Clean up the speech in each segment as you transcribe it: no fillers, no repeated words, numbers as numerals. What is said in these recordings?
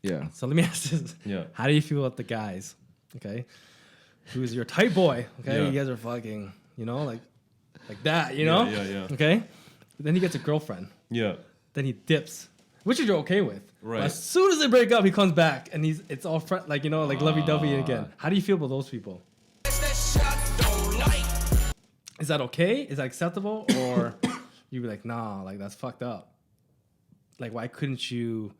Yeah. So let me ask this. Yeah. How do you feel about the guys? Okay. Who's your type boy? Okay. Yeah. You guys are fucking, like that, you know? Yeah. Okay. But then he gets a girlfriend. Yeah. Then he dips, which you're okay with. Right. But as soon as they break up, he comes back and it's all like lovey-dovey again. How do you feel about those people? Is that okay? Is that acceptable? Or you be like, nah, like that's fucked up. Like, why couldn't you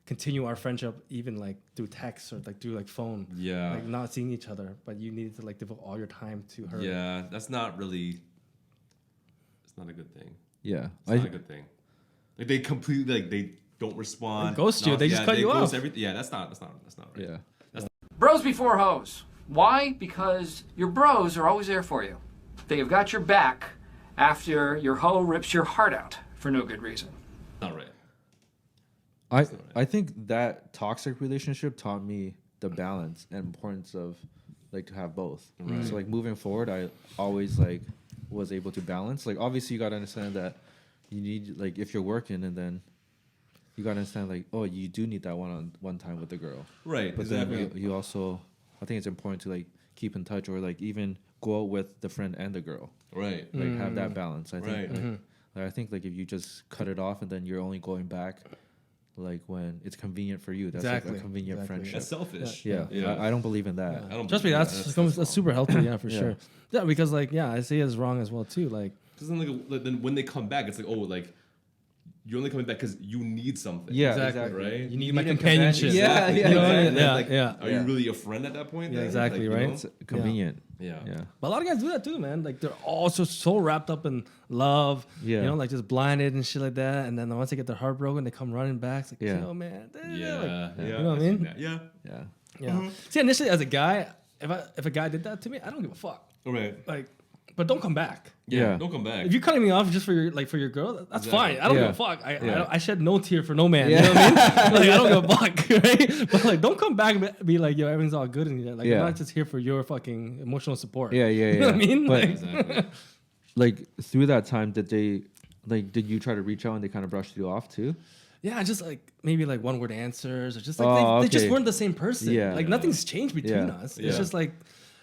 continue our friendship even like through text or like through like phone? Yeah. Like not seeing each other, but you needed to like devote all your time to her. Yeah, that's not really. It's not a good thing. Yeah. It's not a good thing. Like they completely they don't respond. They ghost you. They just cut you off. Everything. Yeah, that's not right. Yeah. Bros before hoes. Why? Because your bros are always there for you. They have got your back after your hoe rips your heart out for no good reason. Not right. I think that toxic relationship taught me the balance and importance of like to have both. Right. So like moving forward, I always like was able to balance. Like obviously you got to understand that you need like if you're working and then you got to understand like you do need that one time with the girl. Right. But exactly. then you also I think it's important to like keep in touch or like even go out with the friend and the girl. Right. Like have that balance. I think Right. I think like if you just cut it off and then you're only going back like when it's convenient for you, that's like a convenient friendship. That's selfish. Yeah. I don't believe in that. I don't Trust me, believe that's super healthy. Yeah, for Yeah. sure. Yeah, because like I see it as wrong as well too. Like Because then, then when they come back, it's like you're only coming back because you need something. Yeah, exactly. Right. You need my companionship. Yeah, Exactly. yeah, You know, Exactly. yeah, Like, yeah. Are you really a friend at that point? Yeah, then? exactly, Like, you right? know? It's convenient. Yeah. Yeah. But a lot of guys do that too, man. Like they're also so wrapped up in love, Yeah. like just blinded and shit like that. And then once they get their heart broken, they come running back. It's like, Yeah. yo, man. Yeah. Like, Yeah. You know what I mean? That. Yeah. Yeah. Yeah. See, initially as a guy, if a guy did that to me, I don't give a fuck. Right. Like, but don't come back. Yeah. Don't come back. If you're cutting me off just for your girl, that's Exactly. fine. I don't Yeah. give a fuck. Yeah. I shed no tear for no man. Yeah. You know what I mean? Like I don't give a fuck, right? But like, don't come back and be like, yo, everything's all good, and like, Yeah. I'm not just here for your fucking emotional support. Yeah. You know what I mean? But Like, Exactly. like through that time, did you try to reach out and they kind of brushed you off too? yeah, just like maybe like one word answers or just like Oh, they just okay. weren't the same person. Yeah. Like nothing's changed between Yeah. us. Yeah. It's just like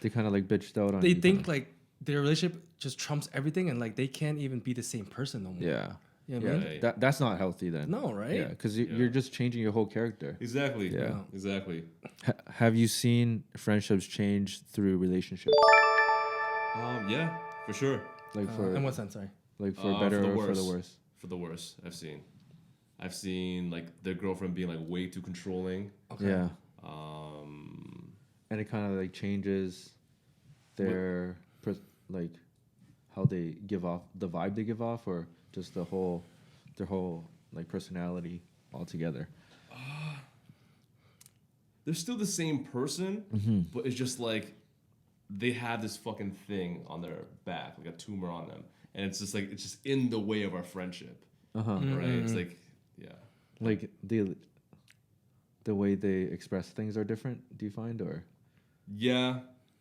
They kind of like bitched out on they you. think like their relationship just trumps everything, and like they can't even be the same person no more. Yeah. You know what I mean? Right. That's not healthy then. No, right? Yeah, because you're just changing your whole character. Exactly. Yeah. Exactly. Have you seen friendships change through relationships? Yeah, for sure. Like for In what sense? Sorry. like for better for the or for the worse. worse? For the worse, I've seen like their girlfriend being like way too controlling. Okay. Yeah. Um, And it kind of like changes their like how they give off the vibe they give off, or just their whole like personality altogether. they're still the same person, Mm-hmm. but it's just like they have this fucking thing on their back, like a tumor on them, and it's just in the way of our friendship, Uh-huh. right? It's like, yeah, Like the way they express things are different. Do you find, or yeah,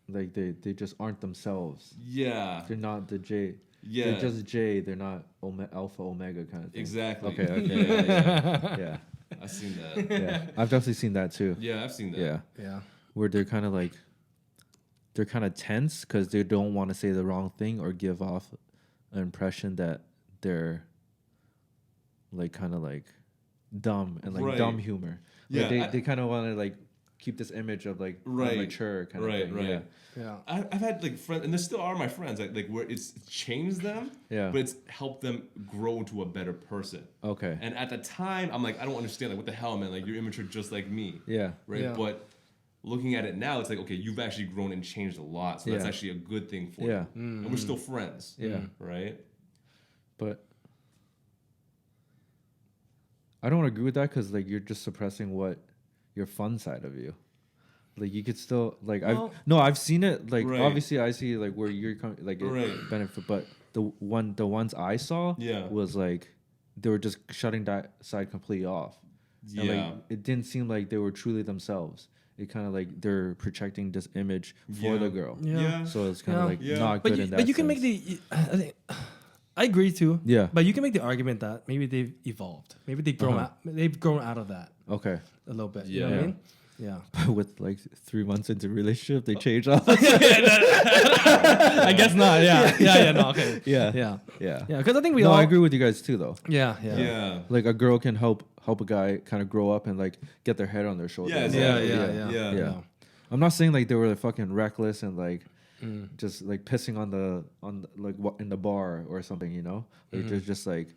like they just aren't themselves? yeah, They're not the J. yeah, They're just J. They're not alpha omega kind of thing. exactly. Okay. Yeah, Yeah. I've seen that. Yeah. I've definitely seen that too. Yeah, I've seen that. Yeah. Yeah. Where they're kind of tense because they don't want to say the wrong thing or give off an impression that they're like kind of like dumb and like Right. dumb humor. Like Yeah, they kind of want to like keep this image of like Right. mature kind of Right, thing. right. Yeah. I've had like friends, and there still are my friends, like where it's changed them, Yeah. but it's helped them grow into a better person. Okay. And at the time, I'm like, I don't understand, like, what the hell, man? Like, you're immature just like me, Yeah. right? Yeah. But looking at it now, it's like, okay, you've actually grown and changed a lot, so that's Yeah. actually a good thing for Yeah. you. And we're still friends, Yeah. right? But I don't agree with that because like you're just suppressing what your fun side of you. Like you could still like I've seen it like Right. obviously I see like where you're like it Right. benefit, but the ones I saw Yeah. was like they were just shutting that side completely off. And, Yeah. like, it didn't seem like they were truly themselves. It kind of like they're projecting this image for Yeah. the girl. Yeah. So it's kind of like Yeah. not But good you, in that but you can make sense. I think I agree too. Yeah. But you can make the argument that maybe they've evolved. Maybe they've grown out. They've grown out of that Okay. a little bit. You know Yeah. what I mean? Yeah. With like 3 months into relationship, they changed all. I guess not. Yeah. No. Okay. Yeah. Yeah. Yeah. Yeah. Because I think we No, all. I agree with you guys too, though. Yeah. Yeah. Like a girl can help a guy kind of grow up and like get their head on their shoulders. Yeah, Yeah. exactly. Yeah. Yeah. I'm not saying like they were like, fucking reckless and like just like pissing on like in the bar or something, you know. Like there's just like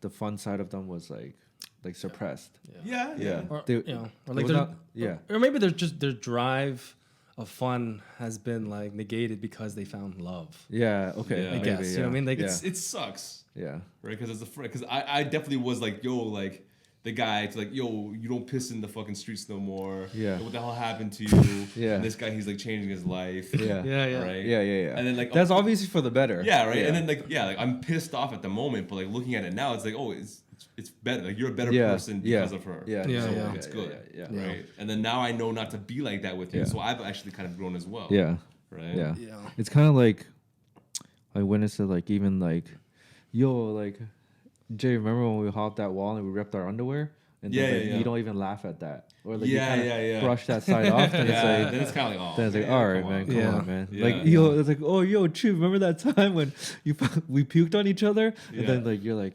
the fun side of them was like suppressed. Yeah. Yeah. Or, They- you know, or it like was their, not- yeah. or maybe they're just their drive of fun has been like negated because they found love. Yeah. Okay. Yeah. I maybe, guess, you know what I mean? Like, yeah. It sucks, Yeah. right? Because as a friend, because I definitely was like, yo, like the guy to like, yo, you don't piss in the fucking streets no more. Yeah. What the hell happened to you? Yeah. And this guy, he's like changing his life. Yeah. Yeah. Right. Yeah. And then like that's obviously for the better. Yeah, right. And then like like I'm pissed off at the moment, but like looking at it now, it's like, oh, it's better. Like you're a better person because of her. Yeah. Yeah, So yeah. it's good. Yeah. Right. And then now I know not to be like that with you. Yeah. So I've actually kind of grown as well. Yeah. Right. Yeah. Yeah. It's kind of like when it said like even like, yo, like Jay, remember when we hopped that wall and we ripped our underwear? And then, like, Yeah. you don't even laugh at that, or like Yeah, you kinda yeah. brush that side off. And Yeah. it's like, Then it's kind of like, oh. then it's like, man, all right, come man, on. come Yeah. on, man. Yeah. Like, yo, it's like, oh, yo, Chief, remember that time when we puked on each other? Yeah. And then like you're like,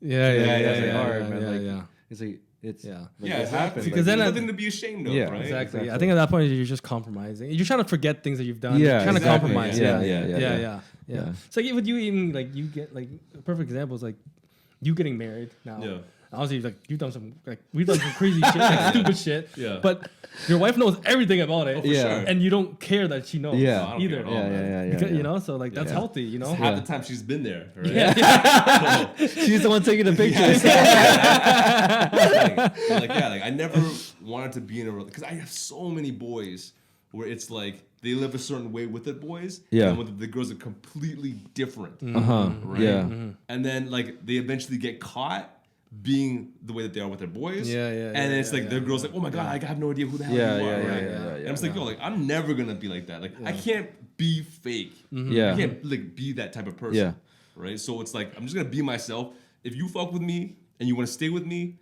Yeah. it's like, all right, man. Like, Yeah. it's like it's Yeah. like, Yeah, it exactly. happened. Because There's then nothing to be ashamed of, Yeah, right? Exactly. Exactly. I think at that point you're just compromising. You're trying to forget things that you've done. Yeah, You're trying exactly. to compromise. Yeah. Yeah. Yeah. So like, with you even like you get like a perfect example is like you getting married now. Yeah. Obviously, like you've done some like we've done some crazy shit, like stupid shit. Yeah. But your wife knows everything about it. Oh, for Yeah. sure. And you don't care that she knows. Yeah. I don't Either. care at all, Yeah, man. yeah. Because, you know, so like that's Yeah. healthy. You know. Half Yeah. the time she's been there, right? Yeah. She's the one taking the pictures. Like I never wanted to be in a because I have so many boys where it's like they live a certain way with the boys, Yeah. and with the girls are completely different, right? Yeah. And then like they eventually get caught being the way that they are with their boys, and it's like their girls like, oh my god, I have no idea who the hell Yeah, you yeah, are, yeah, right? yeah, And I'm just like, yo, like I'm never gonna be like that. Like I can't be fake. Yeah. I can't like be that type of person. Yeah. Right. So it's like I'm just gonna be myself. If you fuck with me and you want to stay with me,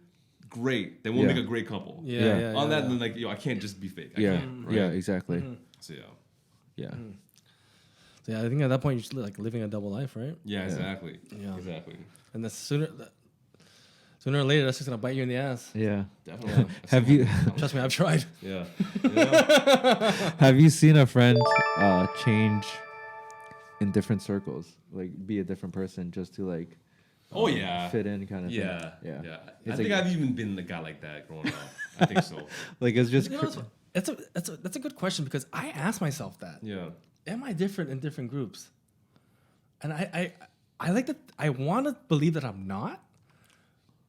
great. Then we'll Yeah. make a great couple. Yeah. On that, then like yo, I can't just be fake. I Yeah. can't, right? Yeah. Exactly. So yeah. Yeah. So yeah, I think at that point you're just like living a double life, right? Yeah. Exactly. Yeah. Exactly. And the sooner or later, that's just gonna bite you in the ass. Yeah. Definitely. Have you Trust me, I've tried. Yeah. Yeah. have you seen a friend change in different circles, like be a different person just to like Oh yeah. fit in kind of Yeah. thing? Yeah. I It's think like- I've even been the guy like that growing up. I think so. Like it's just You know, that's a good question because I ask myself that. Yeah. Am I different in different groups? And I like that. I want to believe that I'm not,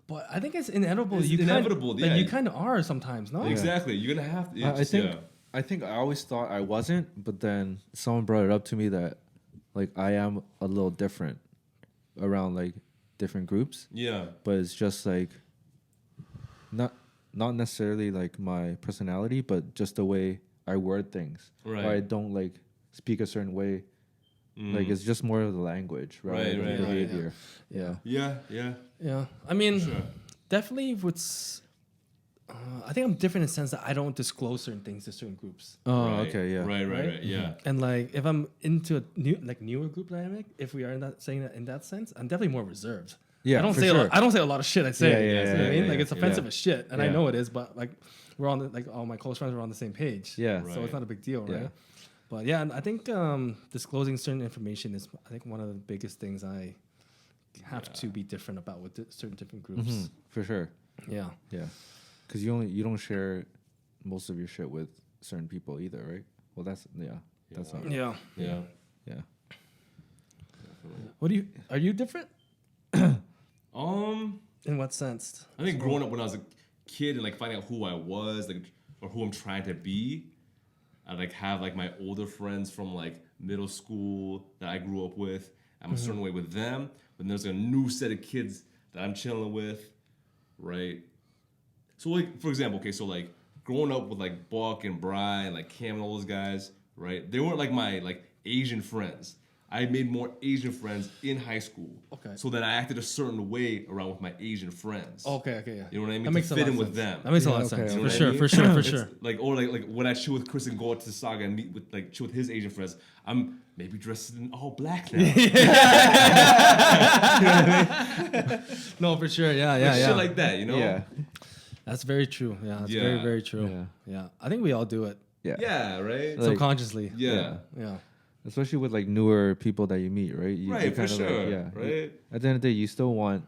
but I think it's inevitable. It's you inevitable, Kind, yeah. like you kind of are sometimes, no? Exactly. You're gonna have to. I think I think I always thought I wasn't, but then someone brought it up to me that like I am a little different around like different groups, Yeah. but it's just like not necessarily like my personality, but just the way I word things. Right. Or I don't like speak a certain way. Like it's just more of the language, rather Right, than right, the right, behavior. Yeah. Yeah. Yeah. Yeah. I mean, Sure. definitely what's. I think I'm different in the sense that I don't disclose certain things to certain groups. Oh, Right. okay, yeah. Right. Yeah. And like if I'm into a newer group dynamic, if we are in that saying that in that sense, I'm definitely more reserved. Yeah, I don't for say sure. I don't say a lot of shit I say. Yeah, you know what I mean? yeah, Like it's yeah, offensive yeah. as shit, and I Yeah. know it is, but like we're on the, like all my close friends are on the same page. Yeah. So Right. it's not a big deal, right? Yeah. But yeah, and I think disclosing certain information is I think one of the biggest things I have to be different about with certain different groups. Mhm, for sure. Yeah. Yeah. Because you don't share most of your shit with certain people either, right? Well, that's that's not Yeah. Yeah. yeah. What are you different? In what sense? I think growing up when I was a kid and like finding out who I was, like or who I'm trying to be, I like have like my older friends from like middle school that I grew up with. I'm a certain way with them, but then there's a new set of kids that I'm chilling with, right? So like for example, okay, so like growing up with like Buck and Bri and like Cam and all those guys, right? They weren't like my like Asian friends. I made more Asian friends in high school. Okay. So that I acted a certain way around with my Asian friends. Okay, yeah. You know what I mean? That makes to a fit lot in of with sense. them. That makes a lot of okay, sense. okay. For You know sure, what I for sure, mean? for It's sure. Like or when I chill with Chris and go out to Saga and meet with chill with his Asian friends, I'm maybe dressed in all black now. No, for sure. Yeah, Like yeah, yeah. shit like that, you know? Yeah. That's very true. Yeah, that's Yeah. very, very true. Yeah. I think we all do it Yeah. Yeah, right? Like- subconsciously. yeah. Yeah. Especially with like newer people that you meet, right? You, Right, you for kinda, sure. Like, yeah. Right? At the end of the day, you still want.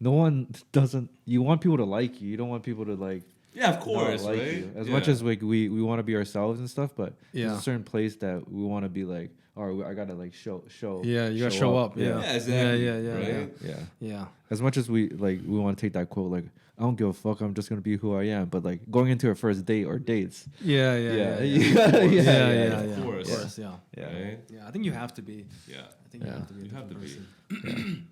No one doesn't. You want people to like you. You don't want people to like. Yeah, of not course, like right? you. As Yeah. much as like we want to be ourselves and stuff, but Yeah. there's a certain place that we want to be like. All right, I gotta like show. Yeah, you gotta show up. Yeah. Yeah, exactly. Yeah. Right? Yeah. Yeah. As much as we want to take that quote like, I don't give a fuck. I'm just gonna be who I am. But like going into a first date or dates. Yeah. Yeah. Yeah. Of course. Yeah. Yeah. Right? Yeah. I think you have to be. Yeah. I think you have to be. a You have to different be. person.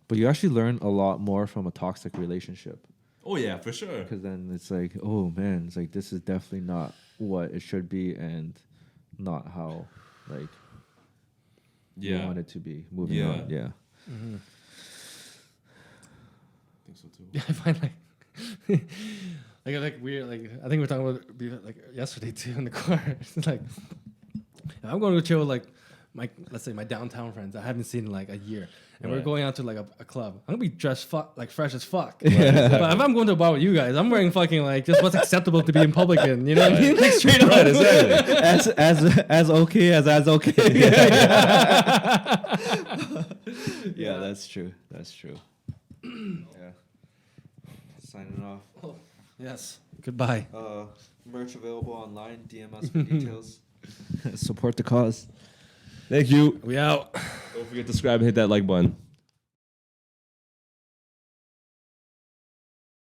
But you actually learn a lot more from a toxic relationship. Oh yeah, for sure. Because then it's like, oh man, it's like this is definitely not what it should be, and not how like you Yeah. want it to be. Moving Yeah. on, yeah. I think so too. Yeah, I find like weird. Like I think we were talking about like yesterday too in the car. It's like if I'm going to chill with like let's say my downtown friends I haven't seen in like a year, and we're Right. going out to like a club. I'm gonna be dressed like fresh as fuck. But if I'm going to a bar with you guys, I'm wearing fucking like just what's acceptable to be in public in. You know what I mean? Like straight up. Right, exactly. as okay as okay. Yeah, that's true. That's true. Yeah. Signing off. Yes. Goodbye. Merch available online. DM us for details. Support the cause. Thank you. We out. Don't forget to subscribe and hit that like button.